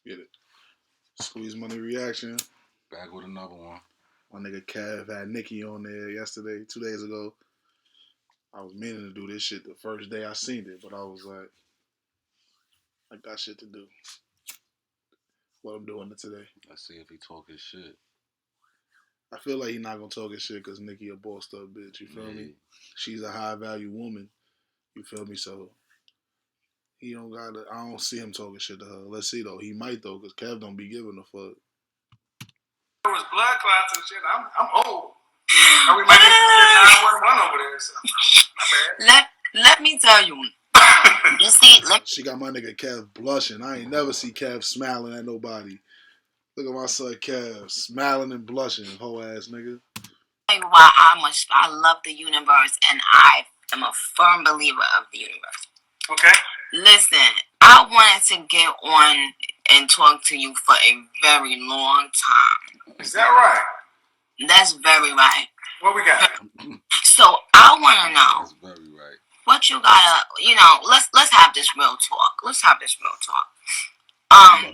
Get it. Squeeze Money reaction. Back with another one. My nigga Kev had Nicki on there yesterday, 2 days ago. I was meaning to do this shit the first day I seen it, but I was like, I got shit to do. What I'm doing it today. Let's see if he talking shit. I feel like he not gonna talk his shit because Nicki a bossed up bitch. You feel me? She's a high value woman. You feel me? So he don't gotta. I don't see him talking shit to her. Let's see though. He might though, because Kev don't be giving a fuck. There was blood clots and shit. I'm old. And we might need to 911 over there. So let me tell you. You see, she got my nigga Kev blushing. I ain't never see Kev smiling at nobody. Look at my son Kev smiling and blushing, whole ass nigga. Why I love the universe, and I am a firm believer of the universe. Okay. Listen, I wanted to get on and talk to you for a very long time. Is that right? That's very right. What we got? So I want to know. That's very right. What you gotta, let's have this real talk. Let's have this real talk.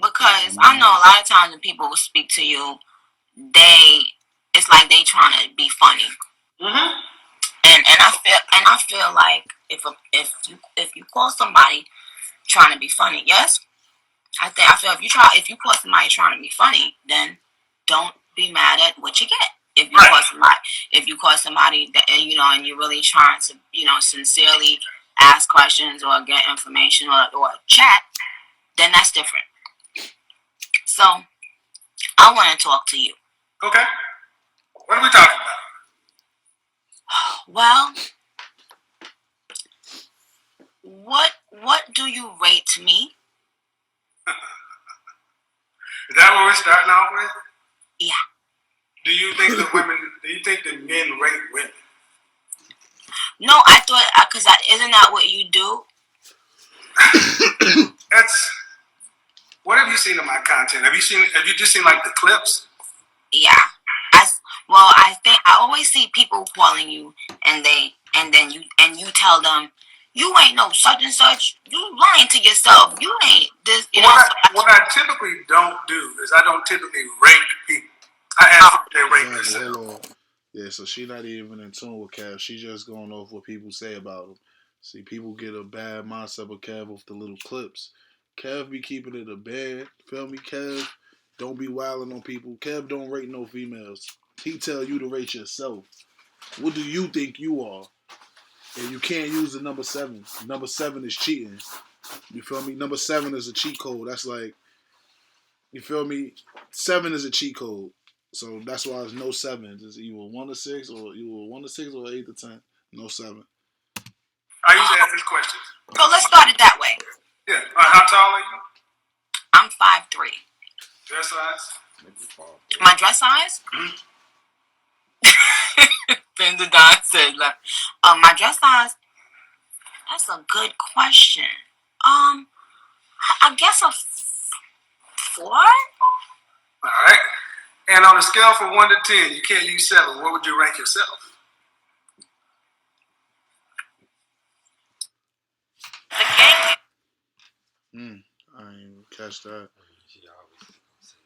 Because I know a lot of times when people will speak to you, it's like they trying to be funny. Mm-hmm. And I feel like if you call somebody trying to be funny, yes, I feel if you call somebody trying to be funny, then don't be mad at what you get. If you call somebody that and you're really trying to sincerely ask questions or get information or chat, then that's different. So I want to talk to you. Okay. What are we talking about? Well, what do you rate me? Is that what we're starting off with? Yeah. Do you think the men rate women? No, I thought because isn't that what you do? What have you seen of my content? Have you just seen like the clips? Yeah. I think I always see people calling you and then you tell them you ain't no such and such. You lying to yourself. You ain't this. What I typically don't do is I don't typically rate people. I ask if they rate themselves. Yeah, so she not even in tune with Kev. She just going off what people say about him. See, people get a bad mindset with Kev off the little clips. Kev be keeping it a bed. Feel me, Kev? Don't be wilding on people. Kev don't rate no females. He tell you to rate yourself. What do you think you are? And you can't use the number 7. Number 7 is cheating. You feel me? Number 7 is a cheat code. That's like, you feel me? 7 is a cheat code. So that's why there's no 7s. It's either 1 to 6 or 8 to 10. No 7. I usually ask these questions. So let's start it that way. Yeah. How tall are you? I'm 5'3". Dress size? My dress size? Benja Don said, like, my dress size? That's a good question. I guess a 4? All right. And on a scale from 1 to 10, you can't use 7. What would you rank yourself? I ain't catch that. She obviously gonna say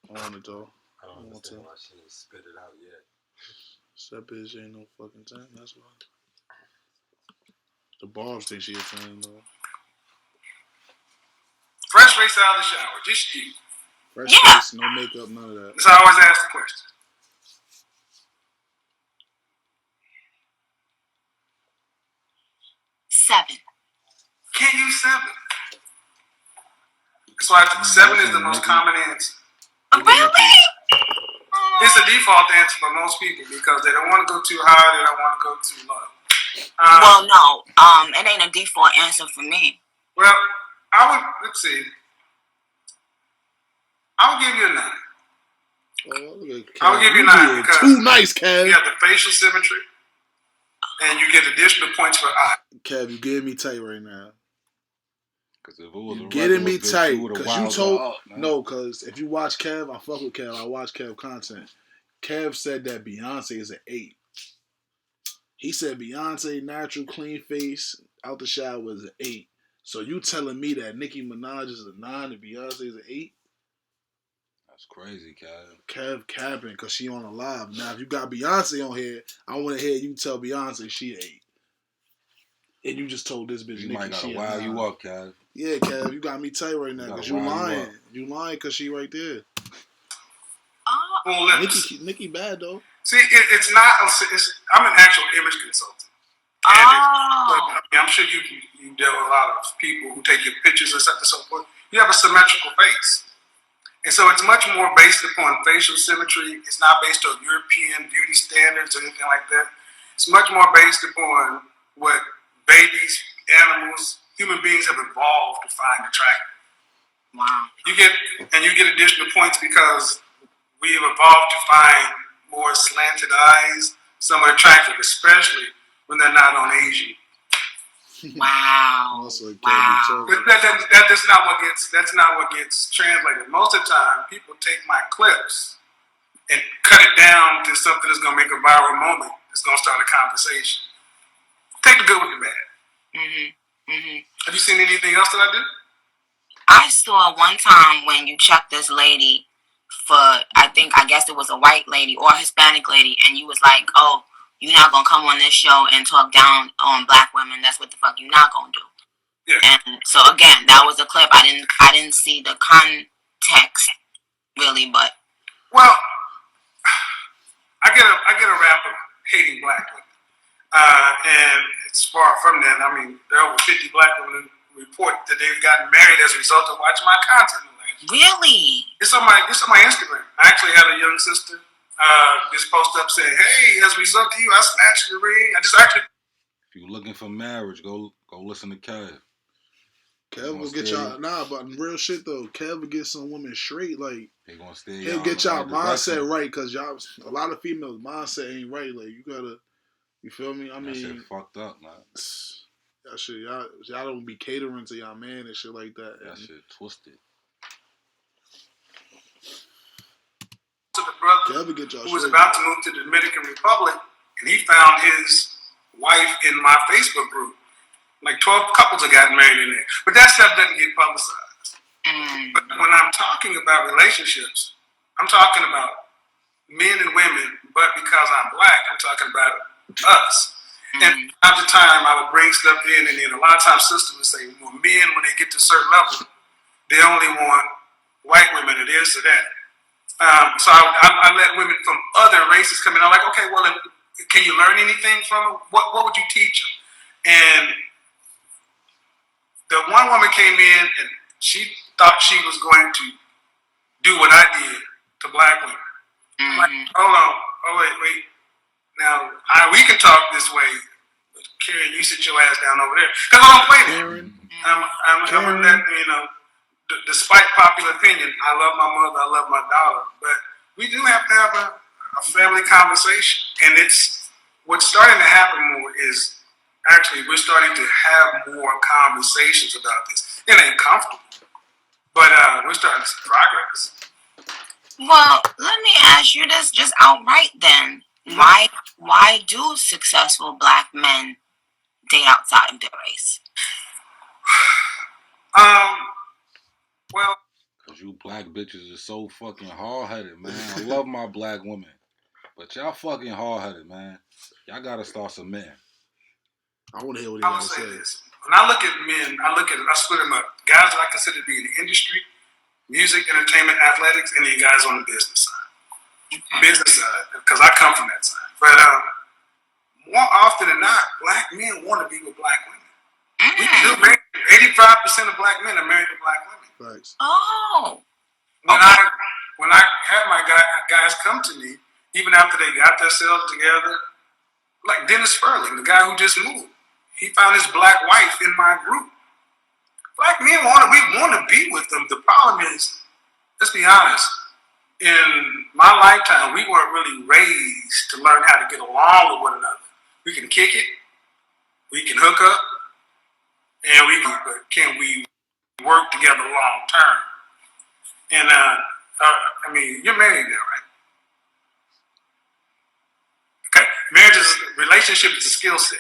10. I want it though. I don't understand why she didn't spit it out yet. That bitch ain't no fucking 10. That's why. The Barbs think she a 10 though. Fresh face out of the shower, just you. Fresh face, no makeup, none of that. That's how I always ask the question. Seven. Can't use 7. That's why 7 is the most common answer. Really? It's a default answer for most people because they don't want to go too high, they don't want to go too low. Well, no, it ain't a default answer for me. Well, let's see. I would give you a 9. I would give you a 9 because too nice, Kev. You have the facial symmetry, and you get additional points for eye. Kev, you getting me tight right now. Because if it was you getting me tight because you told up, no. Because if you watch Kev, I fuck with Kev. I watch Kev content. Kev said that Beyonce is an 8. He said Beyonce natural clean face out the shower was an 8. So you telling me that Nicki Minaj is a 9 and Beyonce is an 8? That's crazy, Kev. Kev capping because she on a live. Now, if you got Beyonce on here, I want to hear you tell Beyonce she an 8. And you just told this bitch You Nicki might gotta she a wow 9. you up, Kev. Yeah, Kev, you got me tight right now because you lying. You lying because she right there. Nicki bad though. See, it's not. I'm an actual image consultant. And I'm sure you deal with a lot of people who take your pictures and stuff and so forth. You have a symmetrical face. And so it's much more based upon facial symmetry. It's not based on European beauty standards or anything like that. It's much more based upon what babies, animals, human beings have evolved to find attractive. Wow. You get additional points because we have evolved to find more slanted eyes, somewhat attractive, especially when they're not on Asian. Wow. Wow. But that's not what gets translated. Most of the time, people take my clips and cut it down to something that's gonna make a viral moment. That's gonna start a conversation. Take the good with the bad. Have you seen anything else that I did? I saw one time when you checked this lady for, I guess it was a white lady or a Hispanic lady, and you was like, oh, you're not gonna come on this show and talk down on black women. That's what the fuck you're not gonna do. Yeah. And so again, that was a clip. I didn't see the context really, but well, I get a rap of hating black women, and it's far from that. I mean, there are over 50 black women who report that they've gotten married as a result of watching my content. Really? It's on my Instagram. I actually had a young sister just post up saying, "Hey, as a result of you, I snatched the ring." If you're looking for marriage, go listen to Kev. Kev will get y'all but real shit though. Kev will get some women straight. Like they gonna stay. He'll get y'all mindset right because y'all a lot of females mindset ain't right. Like you gotta, you feel me? I mean, that shit fucked up, man. That shit, y'all don't be catering to y'all man and shit like that. That shit twisted. To the brother who was about to move to the Dominican Republic, and he found his wife in my Facebook group. Like 12 couples have gotten married in there. But that stuff doesn't get publicized. But when I'm talking about relationships, I'm talking about men and women, but because I'm black, I'm talking about us. And time to time, I would bring stuff in, and then a lot of times sisters would say, well, men, when they get to a certain level, they only want white women or this or that. So I let women from other races come in. I'm like, okay, well, can you learn anything from them? What would you teach them? And the one woman came in and she thought she was going to do what I did to black women. I'm like, hold on, wait. Now, we can talk this way, but Karen, you sit your ass down over there. Because I don't play that. I'm that, despite popular opinion, I love my mother, I love my daughter, but we do have to have a family conversation. And what's starting to happen more is actually we're starting to have more conversations about this. It ain't comfortable, but we're starting to see progress. Well, let me ask you this just outright then. Why do successful black men date outside of their race? Well, cause you black bitches are so fucking hard-headed, man. I love my black women, but y'all fucking hard-headed, man. Y'all gotta start submitting. I want to hear what he got to say. This. When I look at men, I split them up. Guys that I consider to be in the industry, music, entertainment, athletics, and then guys on the business side. Business side, because I come from that side. But more often than not, black men want to be with black women. We do 85% of black men are married to black women. Thanks. Oh. When I had my guys come to me, even after they got themselves together, like Dennis Sperling, the guy who just moved, he found his black wife in my group. Black men we want to be with them. The problem is, let's be honest, in my lifetime, we weren't really raised to learn how to get along with one another. We can kick it, we can hook up, and can we work together long term? And I mean, you're married now, right? Okay, relationship is a skill set.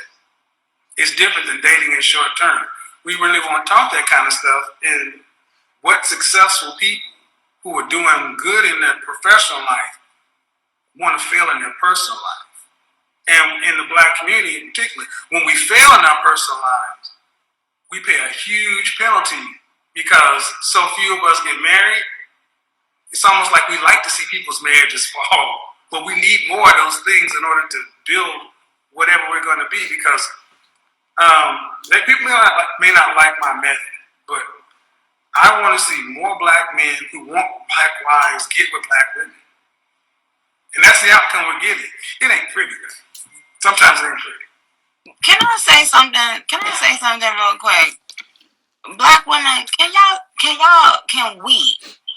It's different than dating in short term. we really want to talk that kind of stuff. And what successful people who are doing good in their professional life want to fail in their personal life. And in the black community in particular, when we fail in our personal lives, we pay a huge penalty because so few of us get married. It's almost like we like to see people's marriages fall, but we need more of those things in order to build whatever we're going to be, because people may not like my method, but I want to see more black men who want black wives get with black women. And that's the outcome we're getting. It ain't pretty, though. Sometimes it ain't pretty. Can I say something? Real quick? Black women,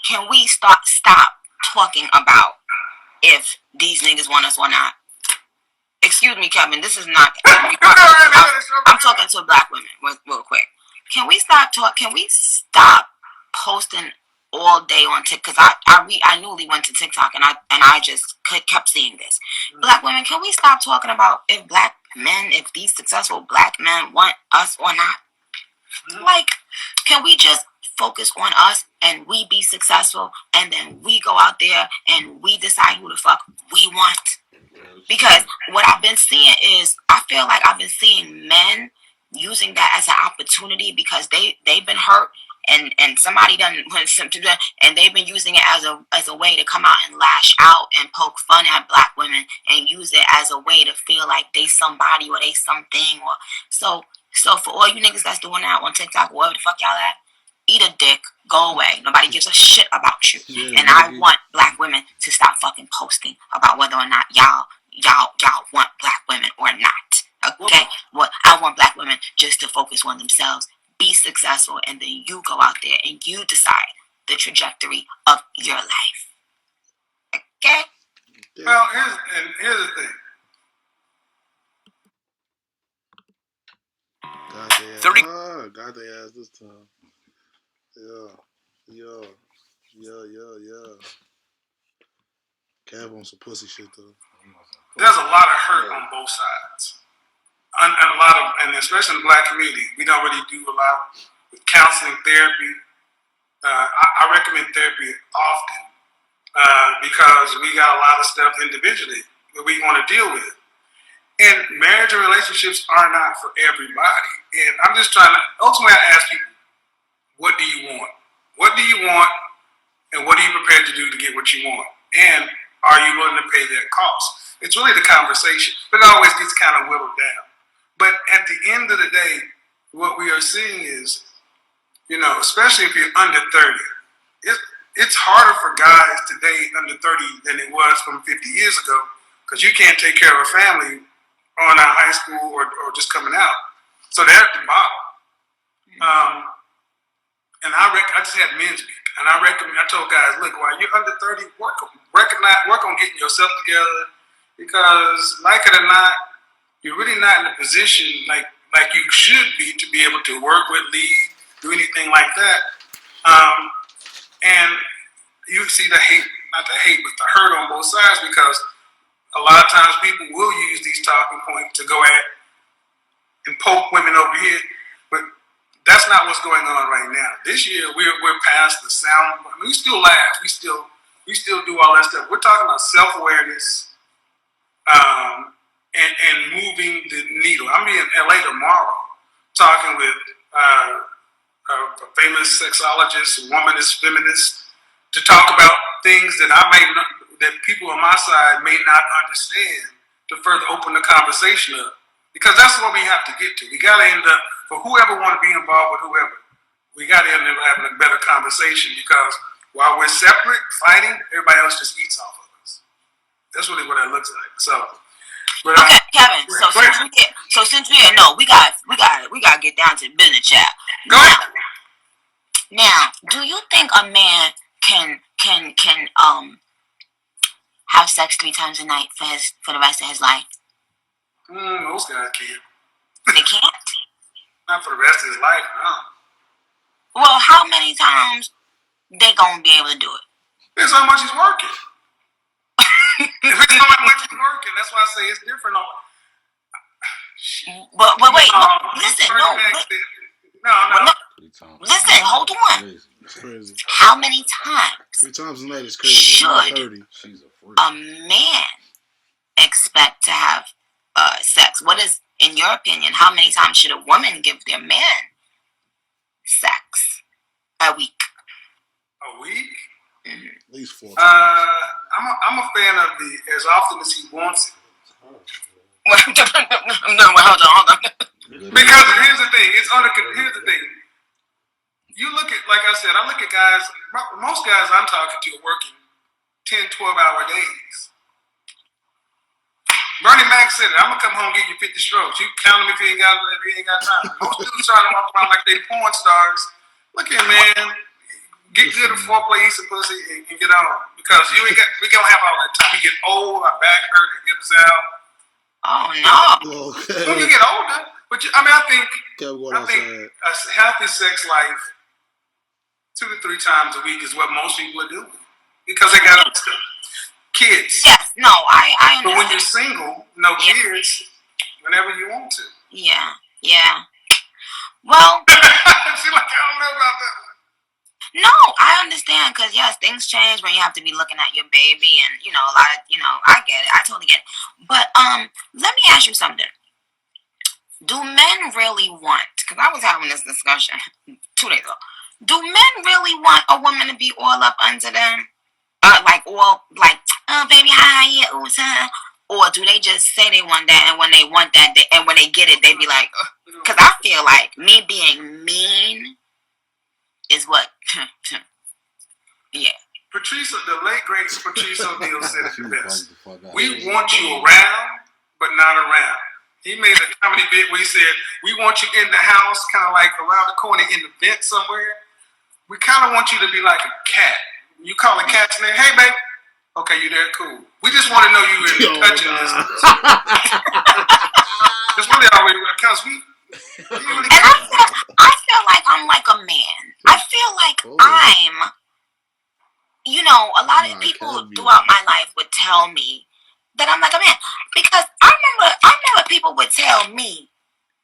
can we stop talking about if these niggas want us or not? Excuse me, Kevin. This is not. I'm talking to black women real quick. Can we stop posting all day on TikTok? Because I newly went to TikTok and I just kept seeing this. Black women, can we stop talking about if these successful black men want us or not? Like, can we just focus on us and we be successful, and then we go out there and we decide who the fuck we want? Because what I've been seeing is, I feel like I've been seeing men using that as an opportunity because they've been hurt and somebody done went to them, and they've been using it as a way to come out and lash out and poke fun at black women and use it as a way to feel like they somebody or they something. Or so for all you niggas that's doing that on TikTok, wherever the fuck y'all at, eat a dick, go away. Nobody gives a shit about you. Yeah, and I want black women to stop fucking posting about whether or not y'all want black women or not. Okay? Well, I want black women just to focus on themselves, be successful, and then you go out there and you decide the trajectory of your life. Okay? Well, here's the thing. Got their ass this time. Yeah. Cav on some pussy shit though. There's a lot of hurt on both sides, and especially in the black community, we don't really do a lot with counseling, therapy. I recommend therapy often because we got a lot of stuff individually that we want to deal with. And marriage and relationships are not for everybody. And I'm just trying to, ultimately I ask people, what do you want? What do you want? And what are you prepared to do to get what you want? And are you willing to pay that cost? It's really the conversation. But it always gets kind of whittled down. But at the end of the day, what we are seeing is, especially if you're under 30, it's harder for guys today under 30 than it was from 50 years ago, because you can't take care of a family on out high school or just coming out. So they're at the bottom. And I just had men's week, and I told guys, look, while you're under 30, work on getting yourself together, because like it or not, you're really not in a position like you should be able to work with, lead, do anything like that. And you see the hate, not the hate, but the hurt on both sides, because a lot of times people will use these talking points to go at and poke women over here, but that's not what's going on right now. This year, we're past the sound. I mean, we still laugh. We still do all that stuff. We're talking about self-awareness and moving the needle. I'll be in LA tomorrow talking with a famous sexologist, a womanist, feminist, to talk about things that that people on my side may not understand, to further open the conversation up. Because that's what we have to get to. We got to end up, for whoever want to be involved with whoever, we got to end up having a better conversation, because while we're separate, fighting, everybody else just eats off of us. That's really what it looks like. So, but, okay, Kevin. Since we no, we got to get down to the business chat. Go ahead. Now, do you think a man can have sex 3 times a night for the rest of his life? Most guys can't. They can't? Not for the rest of his life, no. Well, how many times they gonna be able to do it? Depends how much he's working. Depends how much he's working. That's why I say it's different. But wait, listen, no. No. 3 times. Listen, hold on. That's crazy. How many times 3 times a night is crazy. should 30. She's a freak. a man expect to have sex? What is, in your opinion, how many times should a woman give their man sex a week? A week? Mm-hmm. At least 4 times. I'm a fan of the as often as he wants it. No, hold on. Because here's the thing. Here's the thing. You look at, like I said, I look at guys. Most guys I'm talking to are working 10, 12-hour days. Bernie Mac said it. I'm gonna come home and give you 50 strokes. You count them if you ain't got time. Most dudes trying to walk around like they porn stars. Look here, man. Get good at foreplay, eat some pussy, and get on. Because we don't have all that time. We get old, our back hurt, our hips out. Oh no. Okay. When you get older, but I think a healthy sex life 2 to 3 times a week is what most people are doing because they got other stuff. Kids. Yes. No. I understand. But when you're single, no kids, whenever you want to. Yeah. Well. She's like, I don't know about that. No, I understand because yes, things change when you have to be looking at your baby and a lot of I get it, I totally get it. But let me ask you something. Do men really want? Because I was having this discussion 2 days ago. Do men really want a woman to be all up under them, baby, hi, yeah, ooh, or do they just say they want that and when they want that, and when they get it, they be like, because I feel like me being mean is what, yeah. The late great Patrice O'Neal said it the best. We want you around, but not around. He made a comedy bit where he said, we want you in the house, kind of like around the corner in the vent somewhere. We kind of want you to be like a cat. You call a cat's name, hey, babe. Okay, you there, cool. We just want to know you in touching distance. That's really all we want, because we... And I feel like I'm like a man. I feel like I'm, a lot of people throughout my life would tell me that I'm like a man. Because I remember people would tell me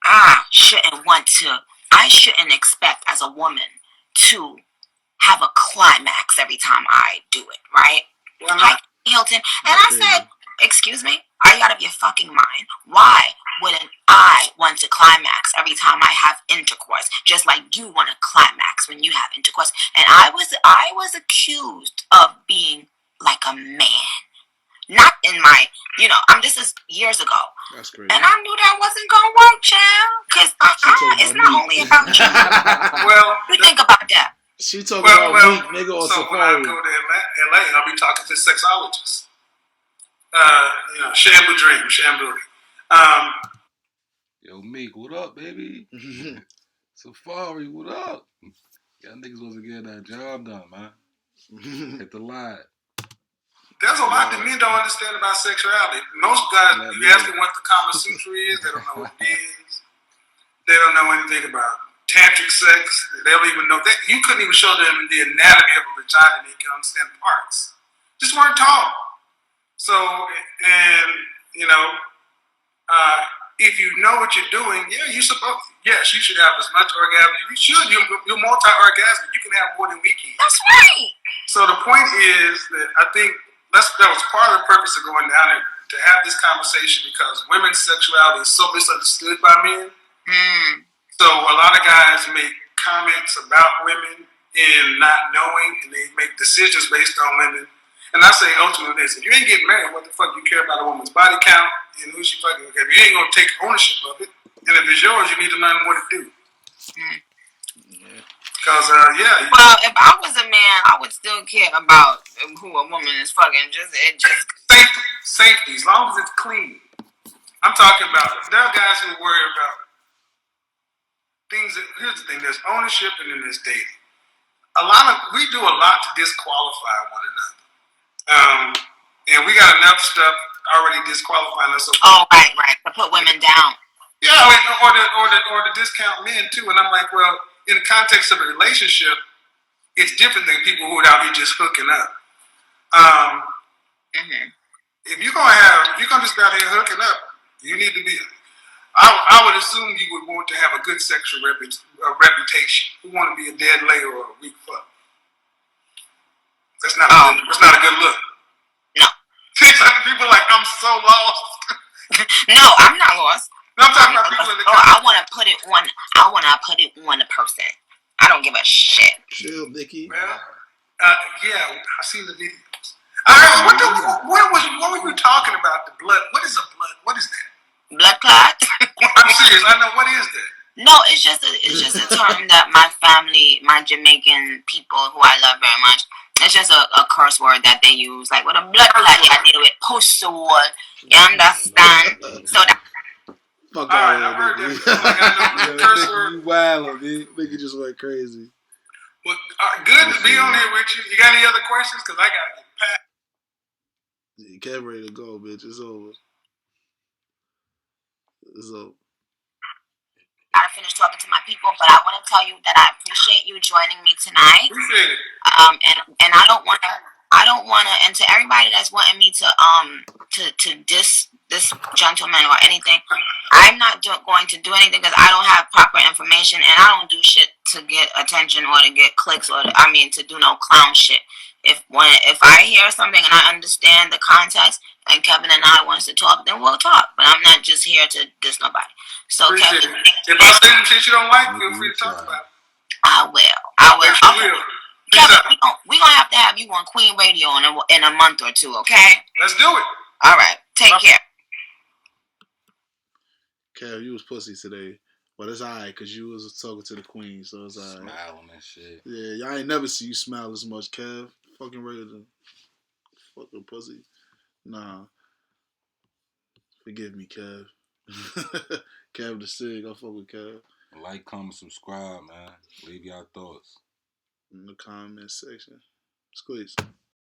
I shouldn't expect as a woman to have a climax every time I do it, right? Like Hilton. And I said, excuse me, are you out of your fucking mind? Why wouldn't I want to climax every time I have intercourse? Just like you want to climax when you have intercourse. And I was accused of being like a man. Not in my, this is years ago. That's crazy. And I knew that wasn't going to work, child. Because it's not only about you. Well, you think about that. She talking about me, nigga, on so Safari. When I go to LA, I'll be talking to sexologists. Shambuli. Yo, Meek, what up, baby? Safari, what up? Y'all niggas wasn't getting that job done, man. Hit the line. There's a lot that men don't understand about sexuality. Most guys, you ask them what the Kama Sutra is, they don't know what it is. They don't know anything about tantric sex. They don't even know that. You couldn't even show them the anatomy of a vagina and they can understand parts. Just weren't taught. So, if you know what you're doing, you should have as much orgasm. You should. You're multi-orgasmic. You can have more than we can. That's right. So the point is that I think that was part of the purpose of going down there, to have this conversation, because women's sexuality is so misunderstood by men. So a lot of guys make comments about women and not knowing, and they make decisions based on women. And I say ultimately this: if you ain't getting married, what the fuck you care about a woman's body count and who she fucking with? If you ain't gonna take ownership of it, and if it's yours, you need to learn what to do. Because well, if I was a man, I would still care about who a woman is fucking. Just safety, as long as it's clean. I'm talking about there are guys who worry about things. Here's the thing: there's ownership and then there's dating. We do a lot to disqualify one another. And we got enough stuff already disqualifying us. Oh, right. To put women down. Yeah, or to discount men too. And I'm like, well, in the context of a relationship, it's different than people who are out here just hooking up. If you're gonna just be out here hooking up, you need to be. I would assume you would want to have a good sexual reputation. You want to be a dead layer or a weak fuck. That's not a good look. No. People are like, I'm so lost. No, I'm not lost. No, I'm talking about people in the I want to put it on. I want to put it on the person. I don't give a shit. Chill, Nicki. Well, yeah, I seen the videos. What were you talking about? The blood. What is a blood? What is that? Blood clot. I'm serious. I know. What is that? No, it's just a term that my family, my Jamaican people who I love very much, it's just a curse word that they use. Like with a blood clot, you deal with pussy. You understand? So that. Fuck all right, I heard that. Curse word. You wild, man. Nigga just went crazy. Well, good to be on here with you. You got any other questions? Because I gotta get packed. You can't ready to go, bitch. It's over. It's over. I gotta finish talking to my people, but I want to tell you that I appreciate you joining me tonight. Appreciate it. And I don't want to, and to everybody that's wanting me to diss this gentleman or anything, I'm not going to do anything because I don't have proper information and I don't do shit to get attention or to get clicks or to do no clown shit. If I hear something and I understand the context and Kevin and I wants to talk, then we'll talk. But I'm not just here to diss nobody. So Appreciate Kevin, it. If I say some shit you don't like, feel free to talk about it. I will. Okay. Kevin, we're gonna have to have you on Queen Radio in a month or two, okay? Let's do it. All right. Take care. Kev, you was pussy today. But it's alright, because you was talking to the queen, so it's alright. Smiling and shit. Yeah, y'all ain't never see you smile as much, Kev. Fucking ready to fucking pussy. Nah. Forgive me, Kev. Kev the Sig, I fuck with Kev. Like, comment, subscribe, man. Leave y'all thoughts in the comment section. Squeeze.